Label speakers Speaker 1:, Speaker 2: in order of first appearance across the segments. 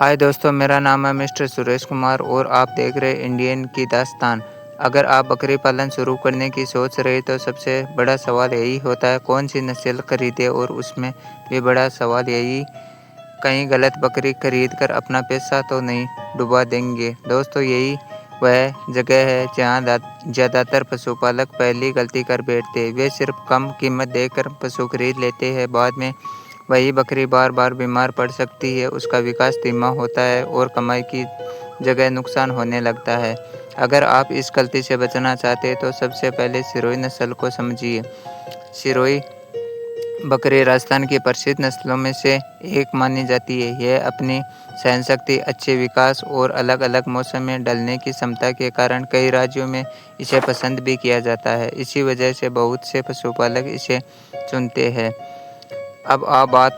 Speaker 1: हाय दोस्तों, मेरा नाम है मिस्टर सुरेश कुमार और आप देख रहे हैं इंडियन की दास्तान। अगर आप बकरी पालन शुरू करने की सोच रहे तो सबसे बड़ा सवाल यही होता है कौन सी नस्ल खरीदें, और उसमें भी बड़ा सवाल यही कहीं गलत बकरी खरीद कर अपना पैसा तो नहीं डुबा देंगे। दोस्तों, यही वह जगह है जहां ज़्यादातर पशुपालक पहली गलती कर बैठते हैं। वे सिर्फ कम कीमत देकर पशु खरीद लेते हैं। बाद में वही बकरी बार बार बीमार पड़ सकती है, उसका विकास धीमा होता है और कमाई की जगह नुकसान होने लगता है। अगर आप इस गलती से बचना चाहते हैं तो सबसे पहले सिरोही नस्ल को समझिए। सिरोही बकरी राजस्थान की प्रसिद्ध नस्लों में से एक मानी जाती है। यह अपनी सहनशक्ति, अच्छे विकास और अलग अलग मौसम में ढलने की क्षमता के कारण कई राज्यों में इसे पसंद भी किया जाता है। इसी वजह से बहुत से पशुपालक इसे चुनते हैं। अब आप बात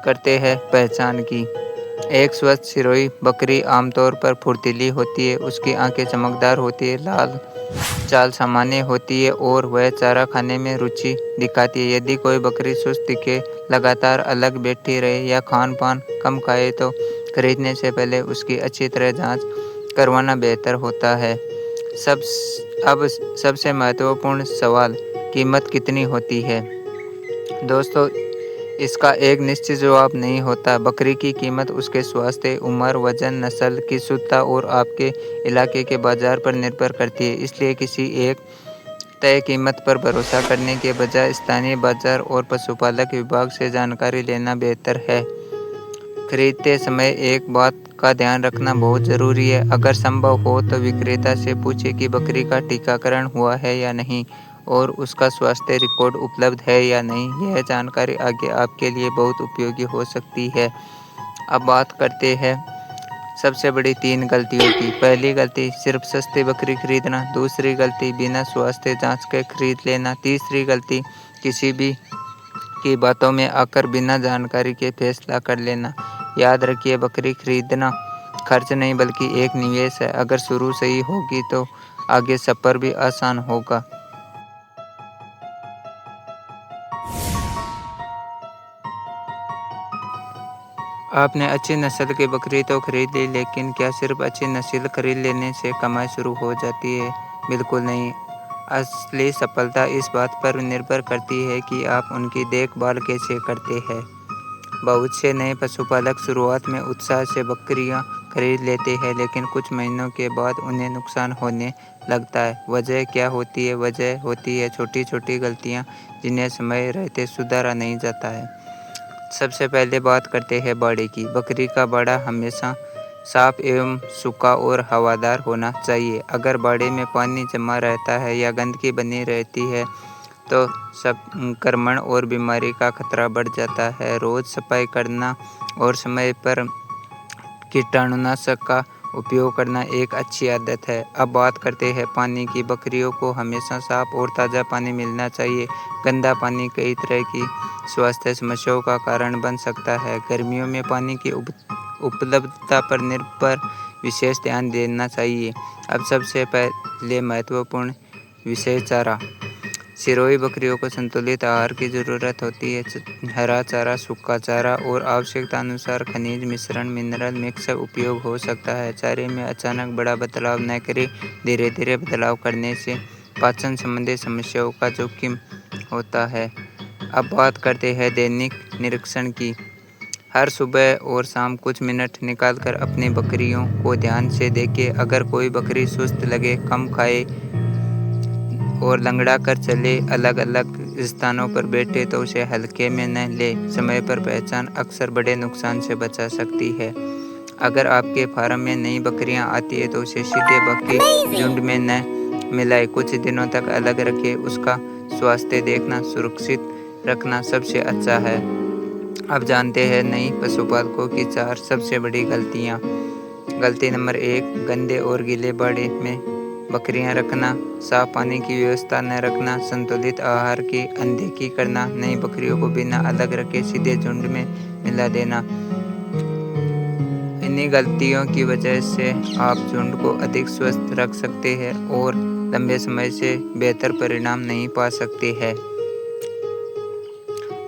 Speaker 1: करते हैं पहचान की। एक स्वस्थ सिरोही बकरी आमतौर पर फुर्तीली होती है, उसकी आंखें चमकदार होती है, लाल चाल सामान्य होती है और वह चारा खाने में रुचि दिखाती है। यदि कोई बकरी सुस्त दिखे, लगातार अलग बैठी रहे या खान पान कम खाए तो खरीदने से पहले उसकी अच्छी तरह जांच करवाना बेहतर होता है। अब सबसे महत्वपूर्ण सवाल, कीमत कितनी होती है? दोस्तों, इसका एक निश्चित जवाब नहीं होता। बकरी की कीमत उसके स्वास्थ्य, उम्र, वजन, नस्ल की शुद्धता और आपके इलाके के बाजार पर निर्भर करती है। इसलिए किसी एक तय कीमत पर भरोसा करने के बजाय स्थानीय बाजार और पशुपालक विभाग से जानकारी लेना बेहतर है। खरीदते समय एक बात का ध्यान रखना बहुत ज़रूरी है। अगर संभव हो तो विक्रेता से पूछें कि बकरी का टीकाकरण हुआ है या नहीं और उसका स्वास्थ्य रिकॉर्ड उपलब्ध है या नहीं। यह जानकारी आगे आपके लिए बहुत उपयोगी हो सकती है। अब बात करते हैं सबसे बड़ी 3 गलतियों की। पहली गलती, सिर्फ सस्ती बकरी खरीदना। दूसरी गलती, बिना स्वास्थ्य जांच के खरीद लेना। तीसरी गलती, किसी भी की बातों में आकर बिना जानकारी के फैसला कर लेना। याद रखिए, बकरी खरीदना खर्च नहीं बल्कि एक निवेश है। अगर शुरू सही होगी तो आगे सफ़र भी आसान होगा। आपने अच्छी नस्ल की बकरी तो खरीद ली, लेकिन क्या सिर्फ अच्छी नस्ल खरीद लेने से कमाई शुरू हो जाती है? बिल्कुल नहीं। असली सफलता इस बात पर निर्भर करती है कि आप उनकी देखभाल कैसे करते हैं। बहुत से नए पशुपालक शुरुआत में उत्साह से बकरियां खरीद लेते हैं, लेकिन कुछ महीनों के बाद उन्हें नुकसान होने लगता है। वजह क्या होती है? वजह होती है छोटी छोटी गलतियां जिन्हें समय रहते सुधारा नहीं जाता है। सबसे पहले बात करते हैं बाड़े की। बकरी का बाड़ा हमेशा साफ एवं सूखा और हवादार होना चाहिए। अगर बाड़े में पानी जमा रहता है या गंदगी बनी रहती है तो संक्रमण और बीमारी का खतरा बढ़ जाता है। रोज सफाई करना और समय पर कीटाणुनाशक का उपयोग करना एक अच्छी आदत है। अब बात करते हैं पानी की। बकरियों को हमेशा साफ और ताज़ा पानी मिलना चाहिए। गंदा पानी कई तरह की स्वास्थ्य समस्याओं का कारण बन सकता है। गर्मियों में पानी की उपलब्धता पर निर्भर विशेष ध्यान देना चाहिए। अब सबसे पहले महत्वपूर्ण विषय, चारा। सिरोही बकरियों को संतुलित आहार की ज़रूरत होती है। हरा चारा, सूखा चारा और आवश्यकता अनुसार खनिज मिश्रण मिनरल मिक्स उपयोग हो सकता है। चारे में अचानक बड़ा बदलाव न करें। धीरे धीरे बदलाव करने से पाचन संबंधी समस्याओं का जोखिम होता है। अब बात करते हैं दैनिक निरीक्षण की। हर सुबह और शाम कुछ मिनट निकालकर अपनी बकरियों को ध्यान से देखें। अगर कोई बकरी सुस्त लगे, कम खाए और लंगड़ा कर चले, अलग अलग स्थानों पर बैठे तो उसे हल्के में न ले। समय पर पहचान अक्सर बड़े नुकसान से बचा सकती है। अगर आपके फार्म में नई बकरियां आती है तो उसे सीधे बकरी झुंड में न मिलाए। कुछ दिनों तक अलग रखें। उसका स्वास्थ्य देखना, सुरक्षित रखना सबसे अच्छा है। अब जानते हैं नई पशुपालकों की 4 सबसे बड़ी गलतियां। गलती नंबर 1, गंदे और गीले बाड़े में बकरियां रखना। साफ पानी की व्यवस्था न रखना। संतुलित आहार की अनदेखी करना। नई बकरियों को बिना अलग रखे सीधे झुंड में मिला देना। इन्हीं गलतियों की वजह से आप झुंड को अधिक स्वस्थ रख सकते हैं और लंबे समय से बेहतर परिणाम नहीं पा सकते हैं।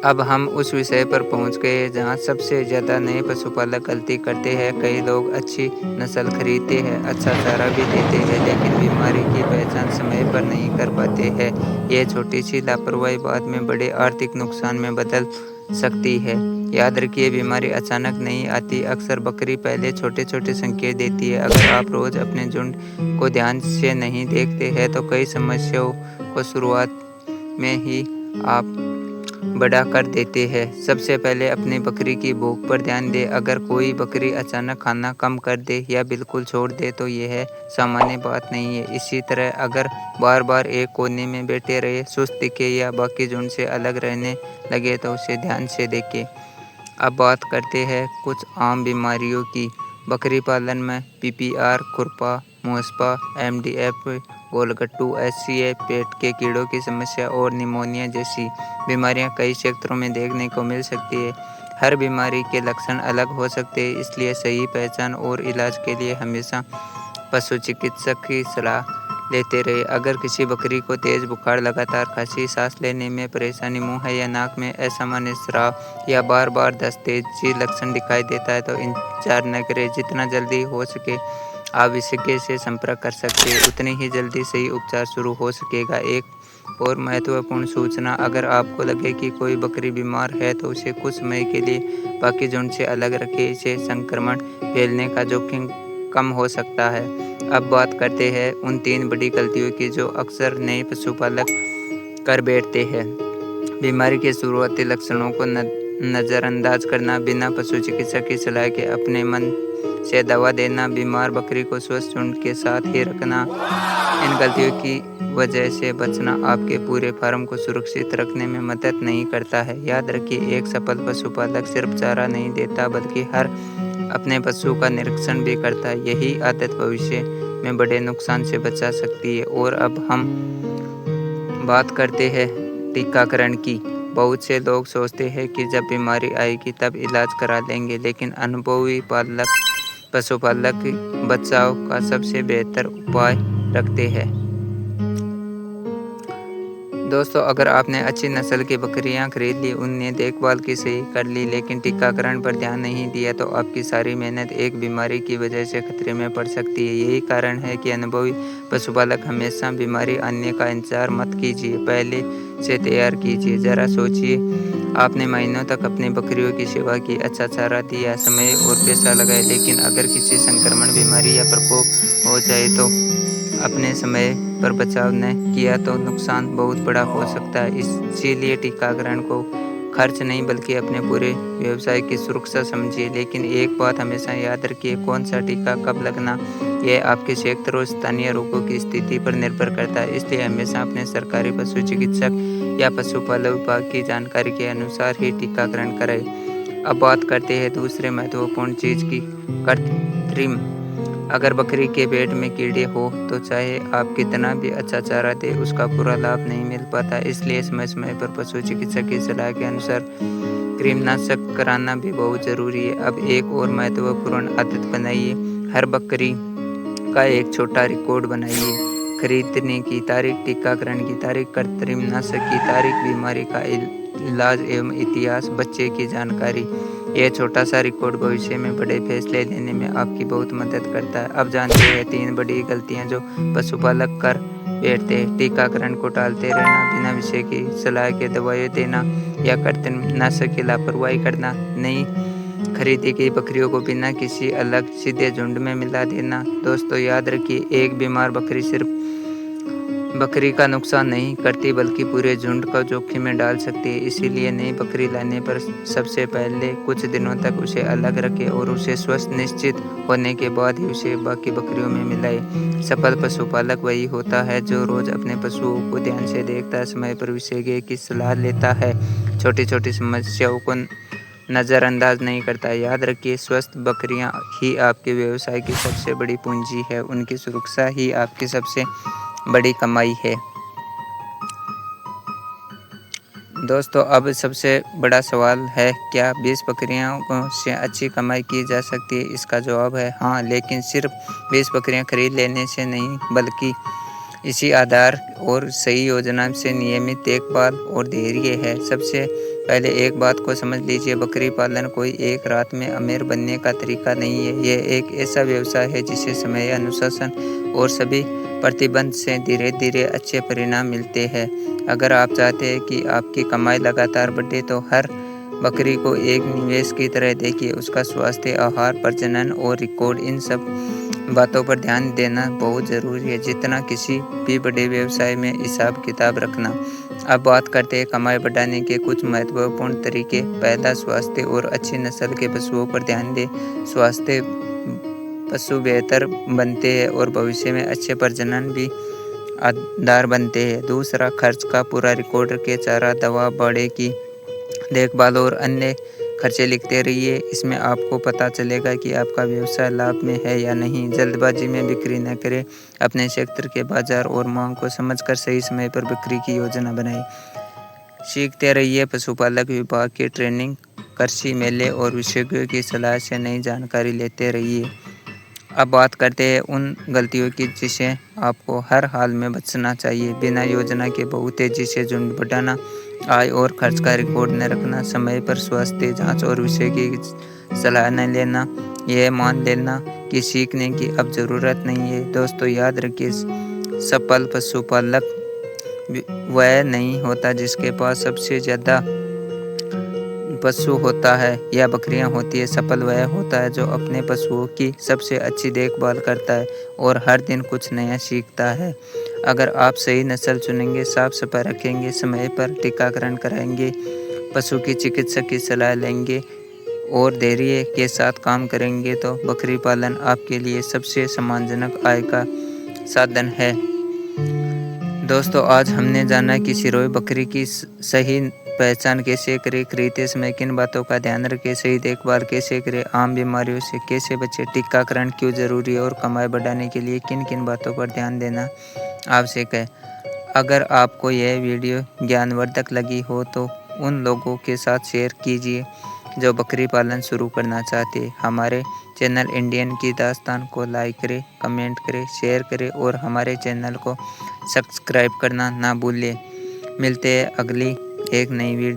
Speaker 1: अब हम उस विषय पर पहुंच गए जहां सबसे ज़्यादा नए पशुपालक गलती करते हैं। कई लोग अच्छी नस्ल खरीदते हैं, अच्छा चारा भी देते हैं, लेकिन बीमारी की पहचान समय पर नहीं कर पाते हैं। यह छोटी सी लापरवाही बाद में बड़े आर्थिक नुकसान में बदल सकती है। याद रखिए, बीमारी अचानक नहीं आती, अक्सर बकरी पहले छोटे छोटे संकेत देती है। अगर आप रोज अपने झुंड को ध्यान से नहीं देखते हैं तो कई समस्याओं को शुरुआत में ही आप बड़ा कर देते हैं। सबसे पहले अपनी बकरी की भूख पर ध्यान दें। अगर कोई बकरी अचानक खाना कम कर दे या बिल्कुल छोड़ दे तो यह सामान्य बात नहीं है। इसी तरह अगर बार बार एक कोने में बैठे रहे, सुस्त दिखे या बाकी झुंड से अलग रहने लगे तो उसे ध्यान से देखें। अब बात करते हैं कुछ आम बीमारियों की। बकरी पालन में पीपीआर, खुरपा, मुहस्पा, एमडीएफ, गोलगट्टू, एचसीए, पेट के कीड़ों की समस्या और निमोनिया जैसी बीमारियां कई क्षेत्रों में देखने को मिल सकती है। हर बीमारी के लक्षण अलग हो सकते हैं, इसलिए सही पहचान और इलाज के लिए हमेशा पशु चिकित्सक की सलाह लेते रहे। अगर किसी बकरी को तेज बुखार, लगातार खांसी, सांस लेने में परेशानी, मुंह या नाक में असामान्य स्राव या बार बार दस्त तेजी लक्षण दिखाई देता है तो इंतजार न करें। जितना जल्दी हो सके आप विशेषज्ञ से संपर्क कर सकते हैं, उतनी ही जल्दी सही उपचार शुरू हो सकेगा। एक और महत्वपूर्ण सूचना, अगर आपको लगे कि कोई बकरी बीमार है तो उसे कुछ समय के लिए बाकी झुंड से अलग रखें। इससे संक्रमण फैलने का जोखिम कम हो सकता है। अब बात करते हैं उन 3 बड़ी गलतियों की जो अक्सर नए पशुपालक कर बैठते हैं। बीमारी के शुरुआती लक्षणों को नज़रअंदाज करना, बिना पशु चिकित्सक की सलाह के अपने मन से दवा देना, बीमार बकरी को स्वस्थ झुंड के साथ ही रखना। इन गलतियों की वजह से बचना आपके पूरे फार्म को सुरक्षित रखने में मदद नहीं करता है। याद रखिए, एक सफल पशुपालक सिर्फ चारा नहीं देता बल्कि हर अपने पशु का निरीक्षण भी करता है। यही आदत भविष्य में बड़े नुकसान से बचा सकती है। और अब हम बात करते हैं टीकाकरण की। बहुत से लोग सोचते हैं कि जब बीमारी आएगी तब इलाज करा लेंगे, लेकिन अनुभवी पशुपालक बचाव का सबसे बेहतर उपाय रखते हैं। दोस्तों, अगर आपने अच्छी नस्ल की बकरियां खरीद ली, उन्हें देखभाल की सही कर ली, लेकिन टीकाकरण पर ध्यान नहीं दिया तो आपकी सारी मेहनत एक बीमारी की वजह से खतरे में पड़ सकती है। यही कारण है कि अनुभवी पशुपालक हमेशा बीमारी आने का इंतजार मत कीजिए, पहले से तैयार कीजिए। जरा सोचिए, आपने महीनों तक अपनी बकरियों की सेवा की, अच्छा चारा दिया, समय और पैसा लगाए, लेकिन अगर किसी संक्रमण, बीमारी या प्रकोप हो जाए तो अपने समय पर बचाव न किया तो नुकसान बहुत बड़ा हो सकता है। इसीलिए टीकाकरण को खर्च नहीं बल्कि अपने पूरे व्यवसाय की सुरक्षा समझिए। लेकिन एक बात हमेशा याद रखिए, कौन सा टीका कब लगना यह आपके क्षेत्र और स्थानीय रोगों की स्थिति पर निर्भर करता है। इसलिए हमेशा अपने सरकारी पशु चिकित्सक या पशुपालन विभाग की जानकारी के अनुसार ही टीकाकरण कराएं। अब बात करते हैं दूसरे महत्वपूर्ण चीज की, कृत्रिम। अगर बकरी के पेट में कीड़े हो तो चाहे आप कितना भी अच्छा चारा दे, उसका पूरा लाभ नहीं मिल पाता। इसलिए समय समय पर पशु चिकित्सक की सलाह के अनुसार कृमिनाशक कराना भी बहुत जरूरी है। अब एक और महत्वपूर्ण आदत बनाइए, हर बकरी का एक छोटा रिकॉर्ड बनाइए। खरीदने की तारीख, टीकाकरण की तारीख, कृमिनाशक की तारीख, बीमारी का इलाज एवं इतिहास, बच्चे की जानकारी। यह छोटा सा रिकॉर्ड भविष्य में बड़े फैसले लेने में आपकी बहुत मदद करता है। अब जानते हैं 3 बड़ी गलतियां जो पशुपालक कर बैठते हैं। टीकाकरण को टालते रहना, बिना विषय की सलाह के दवाएं देना या कृमिनाशक की लापरवाही करना, नई खरीदी गई बकरियों को बिना किसी अलग सीधे झुंड में मिला देना। दोस्तों, याद रखिए, एक बीमार बकरी सिर्फ बकरी का नुकसान नहीं करती बल्कि पूरे झुंड को जोखिम में डाल सकती है। इसीलिए नई बकरी लाने पर सबसे पहले कुछ दिनों तक उसे अलग रखें और उसे स्वस्थ निश्चित होने के बाद ही उसे बाकी बकरियों में मिलाएं। सफल पशुपालक वही होता है जो रोज अपने पशुओं को ध्यान से देखता है, समय पर विशेषज्ञ की सलाह लेता है, छोटी छोटी समस्याओं को नज़रअंदाज नहीं करता। याद रखिए, स्वस्थ बकरियां ही आपके व्यवसाय की सबसे बड़ी पूंजी है, उनकी सुरक्षा ही आपकी सबसे बड़ी कमाई है। दोस्तों, अब सबसे बड़ा सवाल है, क्या 20 बकरियों से अच्छी कमाई की जा सकती है? इसका जवाब है हाँ, लेकिन सिर्फ 20 बकरियां खरीद लेने से नहीं, बल्कि इसी आधार और सही योजना से नियमित देखभाल और धैर्य है। सबसे पहले एक बात को समझ लीजिए, बकरी पालन कोई एक रात में अमीर बनने का तरीका नहीं है। यह एक ऐसा व्यवसाय है जिसे समय, अनुशासन और सभी प्रतिबंध से धीरे-धीरे अच्छे परिणाम मिलते हैं। अगर आप चाहते हैं कि आपकी कमाई लगातार बढ़े तो हर बकरी को एक निवेश की तरह देखिए। उसका स्वास्थ्य, आहार, प्रजनन और रिकॉर्ड, इन सब बातों पर ध्यान देना बहुत ज़रूरी है, जितना किसी भी बड़े व्यवसाय में हिसाब किताब रखना। अब बात करते हैं कमाई बढ़ाने के कुछ महत्वपूर्ण तरीके। पहला, स्वास्थ्य और अच्छी नस्ल के पशुओं पर ध्यान दें। स्वास्थ्य पशु बेहतर बनते हैं और भविष्य में अच्छे प्रजनन भी आधार बनते हैं। दूसरा, खर्च का पूरा रिकॉर्ड रखें। चारा, दवा, बाड़े की देखभाल और अन्य खर्चे लिखते रहिए। इसमें आपको पता चलेगा कि आपका व्यवसाय लाभ में है या नहीं। जल्दबाजी में बिक्री न करें। अपने क्षेत्र के बाजार और मांग को समझकर सही समय पर बिक्री की योजना बनाएं। सीखते रहिए। पशुपालक विभाग की ट्रेनिंग, कृषि मेले और विशेषज्ञों की सलाह से नई जानकारी लेते रहिए। अब बात करते हैं उन गलतियों की जिसे आपको हर हाल में बचना चाहिए। बिना योजना के बहुत तेजी से झुंड बढ़ाना, आय और खर्च का रिकॉर्ड न रखना, समय पर स्वास्थ्य जांच और विषय की सलाह न लेना, यह मान लेना कि सीखने की अब ज़रूरत नहीं है। दोस्तों, याद रखिए, सफल पशुपालक वह नहीं होता जिसके पास सबसे ज़्यादा पशु होता है या बकरियां होती है। सफल वह होता है जो अपने पशुओं की सबसे अच्छी देखभाल करता है और हर दिन कुछ नया सीखता है। अगर आप सही नस्ल चुनेंगे, साफ सफाई रखेंगे, समय पर टीकाकरण कराएंगे, पशु की चिकित्सक की सलाह लेंगे और धैर्य के साथ काम करेंगे तो बकरी पालन आपके लिए सबसे सम्मानजनक आय का साधन है। दोस्तों, आज हमने जाना कि सिरोही बकरी की सही पहचान कैसे करें, खरीदते समय किन बातों का ध्यान रखें, सही देखभाल कैसे करें, आम बीमारियों से कैसे बचें, टीकाकरण क्यों जरूरी है और कमाई बढ़ाने के लिए किन किन बातों पर ध्यान देना आवश्यक है। अगर आपको यह वीडियो ज्ञानवर्धक लगी हो तो उन लोगों के साथ शेयर कीजिए जो बकरी पालन शुरू करना चाहते हैं। हमारे चैनल इंडियन की दास्तान को लाइक करें, कमेंट करें, शेयर करें और हमारे चैनल को सब्सक्राइब करना ना भूलें। मिलते हैं अगली एक नई वीडियो।